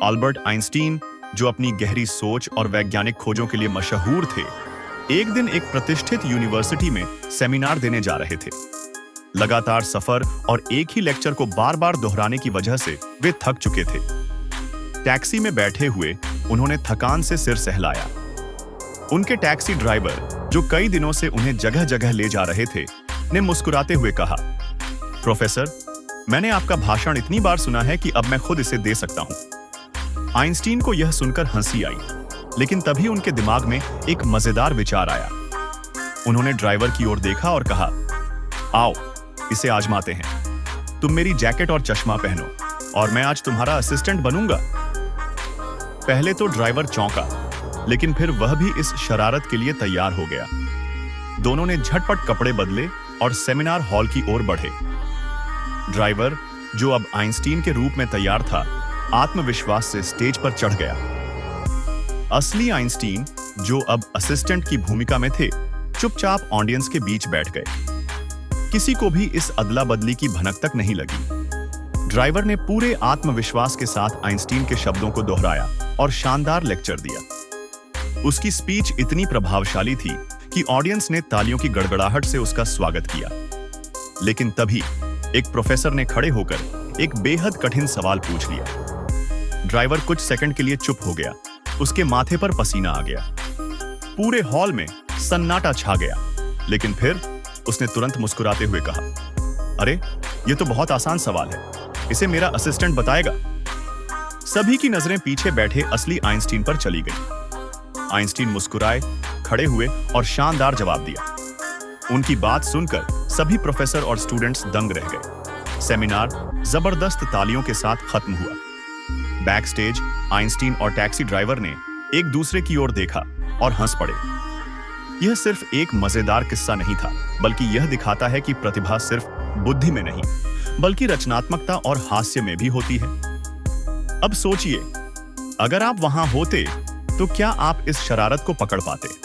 Albert Einstein, जो अपनी गहरी सोच और वैज्ञानिक खोजों के लिए मशहूर थे, एक दिन एक प्रतिष्ठित यूनिवर्सिटी में सेमिनार देने जा रहे थे। लगातार सफर और एक ही लेक्चर को बार-बार दोहराने की वजह से वे थक चुके थे। टैक्सी में बैठे हुए उन्होंने थकान से सिर सहलाया। उनके टैक्सी ड्राइवर, जो कई दिनों से उन्हें जगह-जगह ले जा रहे थे, ने मुस्कुराते हुए कहा, प्रोफेसर, मैंने आपका भाषण इतनी बार सुना है कि अब मैं खुद इसे दे सकता हूं। आइंस्टीन को यह सुनकर हंसी आई, लेकिन तभी उनके दिमाग में एक मजेदार विचार आया। उन्होंने ड्राइवर की ओर देखा और कहा, आओ इसे आजमाते हैं। तुम मेरी जैकेट और चश्मा पहनो और मैं आज तुम्हारा असिस्टेंट बनूंगा। पहले तो ड्राइवर चौंका, लेकिन फिर वह भी इस शरारत के लिए तैयार हो गया। दोनों ने झटपट कपड़े बदले और सेमिनार हॉल की ओर बढ़े। ड्राइवर, जो अब आइंस्टीन के रूप में तैयार था, आत्मविश्वास से स्टेज पर चढ़ गया। असली आइंस्टीन, जो अब असिस्टेंट की भूमिका में थे, चुपचाप ऑडियंस के बीच बैठ गए। किसी को भी इस अदला बदली की भनक तक नहीं लगी। ड्राइवर ने पूरे आत्मविश्वास के साथ आइंस्टीन के शब्दों को दोहराया और शानदार लेक्चर दिया। उसकी स्पीच इतनी प्रभावशाली थी कि ऑडियंस ने तालियों की गड़गड़ाहट से उसका स्वागत किया। लेकिन तभी एक प्रोफेसर ने खड़े होकर एक बेहद कठिन सवाल पूछ लिया। ड्राइवर कुछ सेकंड के लिए चुप हो गया। उसके माथे पर पसीना आ गया। पूरे हॉल में सन्नाटा छा गया, लेकिन फिर उसने तुरंत मुस्कुराते हुए कहा, अरे, यह तो बहुत आसान सवाल है, इसे मेरा असिस्टेंट बताएगा। सभी की नजरें पीछे बैठे असली आइंस्टीन पर चली गई। आइंस्टीन मुस्कुराए, खड़े हुए और शानदार जवाब दिया। उनकी बात सुनकर सभी प्रोफेसर और स्टूडेंट्स दंग रह गए। सेमिनार जबरदस्त तालियों के साथ खत्म हुआ। बैक स्टेज आइंस्टीन और टैक्सी ड्राइवर ने एक दूसरे की ओर देखा और हंस पड़े। यह सिर्फ एक मजेदार किस्सा नहीं था, बल्कि यह दिखाता है कि प्रतिभा सिर्फ बुद्धि में नहीं, बल्कि रचनात्मकता और हास्य में भी होती है। अब सोचिए, अगर आप वहां होते तो क्या आप इस शरारत को पकड़ पाते?